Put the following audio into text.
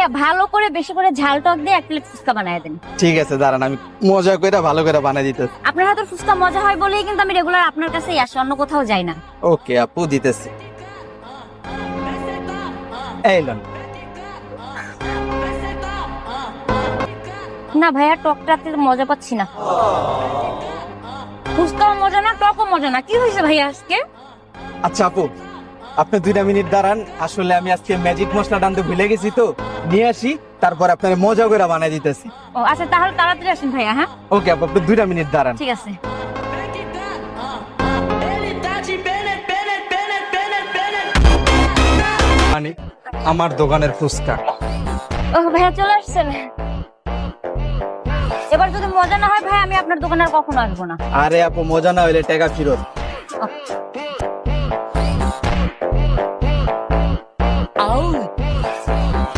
ভাইয়া ভালো করে বেশি করে ঝাল টক দিয়ে এক প্লেট ফুচকা বানায় দেন। ঠিক আছে, দাঁড়ান আমি মজা করে ভালো করে বানাই দিতেছি। আপনার হাতের ফুচকা মজা হয় বলেই কিন্তু আমি রেগুলার আপনার কাছেই আসি, অন্য কোথাও যাই না। ওকে আপু, দিতেছি। এই লন। না ভাইয়া, টকটাতে মজা পাচ্ছি না। ফুচকাও মজা না, টকও মজা না, কি হয়েছে ভাইয়া আজকে? আচ্ছা আপু, আপনি 2 মিনিট দাঁড়ান, আসলে আমি আজকে ম্যাজিক মশলাটা আনতে ভুলে গেছি, তো নিয়ে আসি, তারপর আপনার মজা করে বানাই দিতেছি। ও আচ্ছা, তাহলে তাড়াতাড়ি আসেন ভাইয়া। হ্যাঁ ওকে আপু, আপনি 2 মিনিট দাঁড়ান। ঠিক আছে। মানে আমার দোকানের ফুচকা। ও ভাইয়া চলে আসছেন। এবার যদি মজা না হয় ভাই, আমি আপনার দোকানে আর কখনো আসবো না। আরে আপু, মজা না হইলে টাকা ফেরত।